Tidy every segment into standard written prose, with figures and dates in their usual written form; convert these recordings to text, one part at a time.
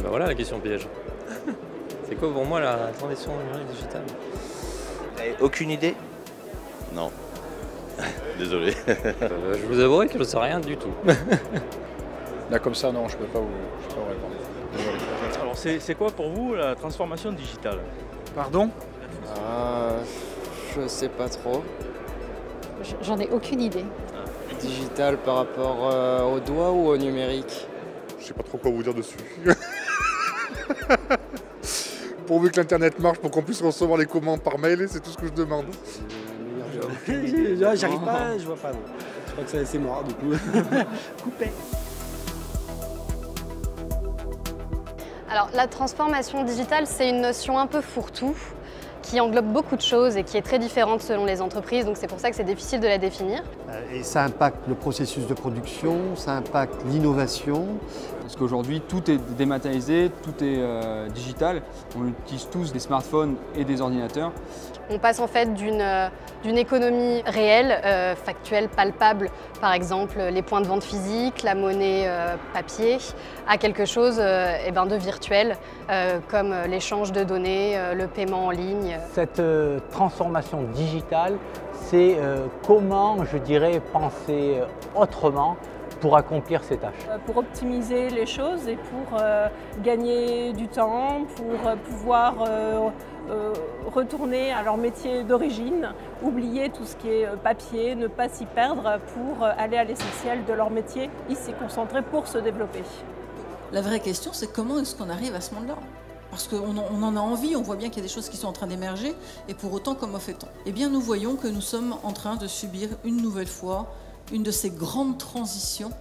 Bah voilà la question piège. C'est quoi pour moi la transition numérique digitale? Vous n'avez aucune idée? Non. Désolé. Je vous avouerai que je ne sais rien du tout. Là comme ça, non, je peux pas vous répondre. Désolé. Alors c'est quoi pour vous la transformation digitale? Pardon? Je sais pas trop. J'en ai aucune idée. Digital par rapport au doigt ou au numérique? Je sais pas trop quoi vous dire dessus. Pourvu que l'internet marche pour qu'on puisse recevoir les commandes par mail, c'est tout ce que je demande. J'arrive pas, je vois pas. Non. Je crois que c'est mort du coup. Coupé. Alors la transformation digitale, c'est une notion un peu fourre-tout qui englobe beaucoup de choses et qui est très différente selon les entreprises, donc c'est pour ça que c'est difficile de la définir. Et ça impacte le processus de production, ça impacte l'innovation. Parce qu'aujourd'hui, tout est dématérialisé, tout est digital. On utilise tous des smartphones et des ordinateurs. On passe en fait d'une économie réelle, factuelle, palpable, par exemple les points de vente physiques, la monnaie papier, à quelque chose de virtuel, comme l'échange de données, le paiement en ligne. Cette transformation digitale, c'est comment, je dirais, penser autrement pour accomplir ces tâches. Pour optimiser les choses et pour gagner du temps, pour pouvoir retourner à leur métier d'origine, oublier tout ce qui est papier, ne pas s'y perdre pour aller à l'essentiel de leur métier et s'y concentrer pour se développer. La vraie question, c'est comment est-ce qu'on arrive à ce monde-là? Parce qu'on en a envie, on voit bien qu'il y a des choses qui sont en train d'émerger, et pour autant, comment fait-on? Eh bien, nous voyons que nous sommes en train de subir une nouvelle fois une de ces grandes transitions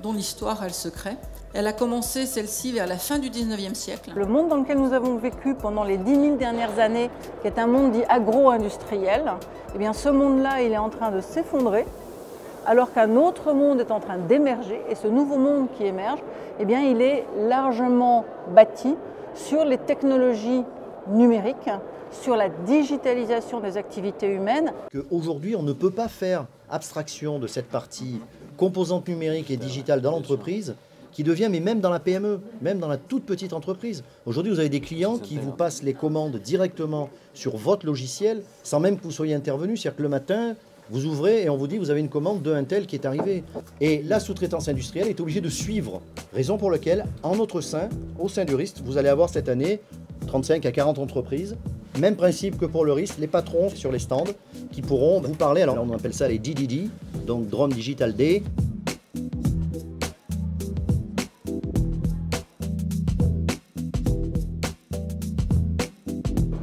dont l'histoire, elle se crée. Elle a commencé, celle-ci, vers la fin du 19e siècle. Le monde dans lequel nous avons vécu pendant les 10 000 dernières années, qui est un monde dit agro-industriel, eh bien, ce monde-là, il est en train de s'effondrer, alors qu'un autre monde est en train d'émerger. Et ce nouveau monde qui émerge, eh bien, il est largement bâti sur les technologies numériques, sur la digitalisation des activités humaines. Aujourd'hui, on ne peut pas faire abstraction de cette partie composante numérique et digitale dans l'entreprise qui devient, mais même dans la PME, même dans la toute petite entreprise. Aujourd'hui, vous avez des clients qui vous passent les commandes directement sur votre logiciel sans même que vous soyez intervenu. C'est-à-dire que le matin, vous ouvrez et on vous dit vous avez une commande d'un tel qui est arrivé. Et la sous-traitance industrielle est obligée de suivre. Raison pour laquelle, en notre sein, au sein du RIST, vous allez avoir cette année 35 à 40 entreprises. Même principe que pour le RIST, les patrons sur les stands qui pourront vous parler. Alors on appelle ça les DDD, donc Drone Digital Day.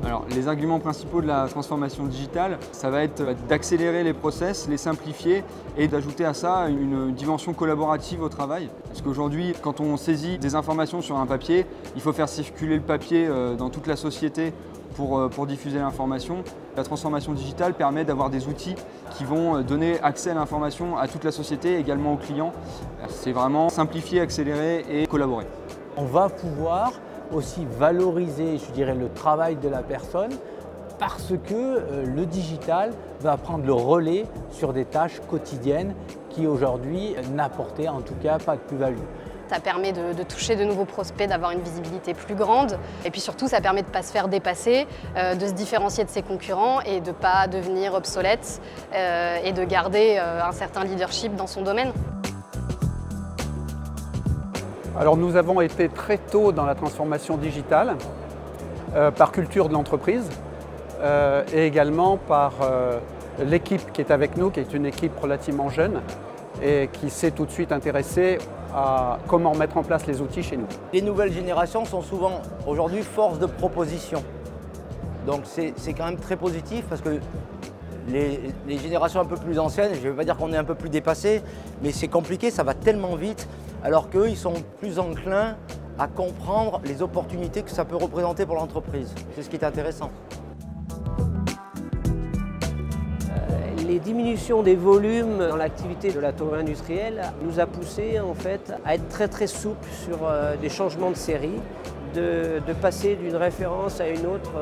Alors, les arguments principaux de la transformation digitale, ça va être d'accélérer les process, les simplifier et d'ajouter à ça une dimension collaborative au travail. Parce qu'aujourd'hui, quand on saisit des informations sur un papier, il faut faire circuler le papier dans toute la société pour diffuser l'information. La transformation digitale permet d'avoir des outils qui vont donner accès à l'information à toute la société, également aux clients. C'est vraiment simplifier, accélérer et collaborer. On va pouvoir aussi valoriser, je dirais, le travail de la personne parce que le digital va prendre le relais sur des tâches quotidiennes qui aujourd'hui n'apportaient en tout cas pas de plus-value. Ça permet de toucher de nouveaux prospects, d'avoir une visibilité plus grande. Et puis surtout, ça permet de ne pas se faire dépasser, de se différencier de ses concurrents et de ne pas devenir obsolète et de garder un certain leadership dans son domaine. Alors nous avons été très tôt dans la transformation digitale, par culture de l'entreprise et également par l'équipe qui est avec nous, qui est une équipe relativement jeune et qui s'est tout de suite intéressée à comment mettre en place les outils chez nous. Les nouvelles générations sont souvent aujourd'hui force de proposition. Donc c'est quand même très positif parce que les générations un peu plus anciennes, je ne vais pas dire qu'on est un peu plus dépassé, mais c'est compliqué, ça va tellement vite, alors qu'eux, ils sont plus enclins à comprendre les opportunités que ça peut représenter pour l'entreprise. C'est ce qui est intéressant. Les diminutions des volumes dans l'activité de l'auto-industriel nous a poussé en fait à être très souple sur des changements de série, de passer d'une référence à une autre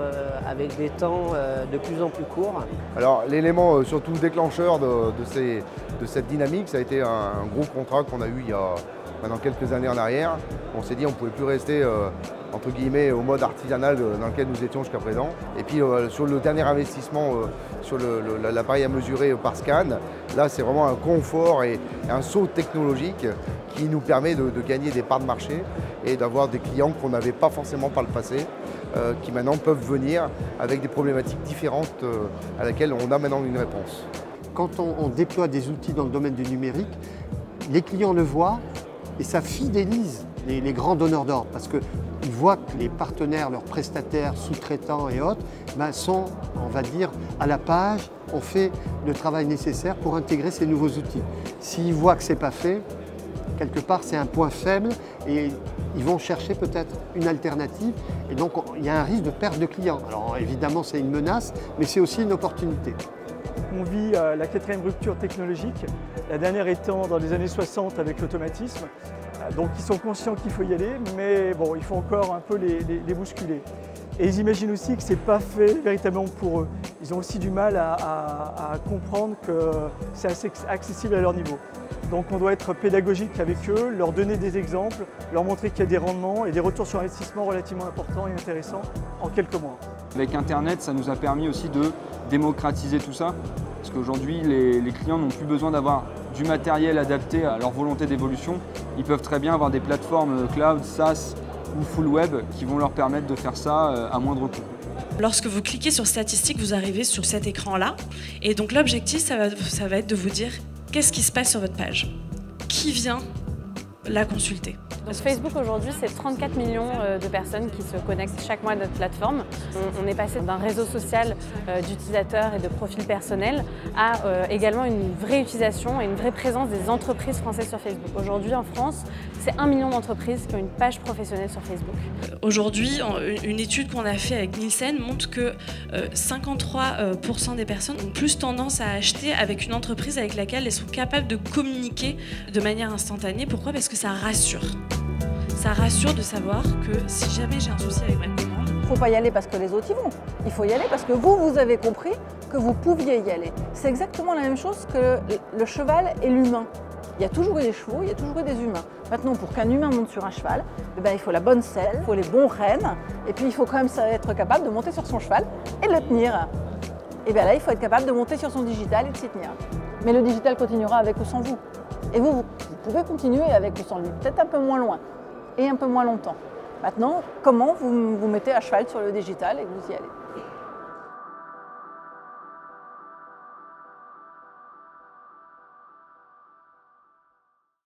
avec des temps de plus en plus courts. Alors l'élément surtout déclencheur de cette dynamique, ça a été un gros contrat qu'on a eu il y Maintenant quelques années en arrière, on s'est dit on ne pouvait plus rester entre guillemets au mode artisanal dans lequel nous étions jusqu'à présent. Et puis sur le dernier investissement sur l'appareil à mesurer par scan, là c'est vraiment un confort et un saut technologique qui nous permet de gagner des parts de marché et d'avoir des clients qu'on n'avait pas forcément par le passé, qui maintenant peuvent venir avec des problématiques différentes à laquelle on a maintenant une réponse. Quand on déploie des outils dans le domaine du numérique, les clients le voient et ça fidélise les grands donneurs d'ordre parce qu'ils voient que les partenaires, leurs prestataires, sous-traitants et autres sont, on va dire, à la page, ont fait le travail nécessaire pour intégrer ces nouveaux outils. S'ils voient que ce n'est pas fait, quelque part c'est un point faible et ils vont chercher peut-être une alternative et donc il y a un risque de perte de clients. Alors évidemment c'est une menace mais c'est aussi une opportunité. On vit la 4e rupture technologique, la dernière étant dans les années 60 avec l'automatisme. Donc ils sont conscients qu'il faut y aller, mais bon, il faut encore un peu les bousculer. Et ils imaginent aussi que ce n'est pas fait véritablement pour eux. Ils ont aussi du mal à comprendre que c'est assez accessible à leur niveau. Donc on doit être pédagogique avec eux, leur donner des exemples, leur montrer qu'il y a des rendements et des retours sur investissement relativement importants et intéressants en quelques mois. Avec Internet, ça nous a permis aussi de démocratiser tout ça. Parce qu'aujourd'hui, les clients n'ont plus besoin d'avoir du matériel adapté à leur volonté d'évolution. Ils peuvent très bien avoir des plateformes cloud, SaaS ou full web qui vont leur permettre de faire ça à moindre coût. Lorsque vous cliquez sur statistiques, vous arrivez sur cet écran-là. Et donc l'objectif, ça va être de vous dire qu'est-ce qui se passe sur votre page, qui vient la consulter. Donc Facebook aujourd'hui, c'est 34 millions de personnes qui se connectent chaque mois à notre plateforme. On est passé d'un réseau social d'utilisateurs et de profils personnels à également une vraie utilisation et une vraie présence des entreprises françaises sur Facebook. Aujourd'hui en France, c'est 1 million d'entreprises qui ont une page professionnelle sur Facebook. Aujourd'hui, une étude qu'on a faite avec Nielsen montre que 53% des personnes ont plus tendance à acheter avec une entreprise avec laquelle elles sont capables de communiquer de manière instantanée. Pourquoi ? Parce que ça rassure. Ça rassure de savoir que si jamais j'ai un souci avec ma commande... Il ne faut pas y aller parce que les autres y vont. Il faut y aller parce que vous avez compris que vous pouviez y aller. C'est exactement la même chose que le cheval et l'humain. Il y a toujours eu des chevaux, il y a toujours eu des humains. Maintenant, pour qu'un humain monte sur un cheval, il faut la bonne selle, il faut les bons rênes, et puis il faut quand même être capable de monter sur son cheval et le tenir. Et bien là, il faut être capable de monter sur son digital et de s'y tenir. Mais le digital continuera avec ou sans vous. Et vous pouvez continuer avec ou sans lui, peut-être un peu moins loin et un peu moins longtemps. Maintenant, comment vous vous mettez à cheval sur le digital et que vous y allez.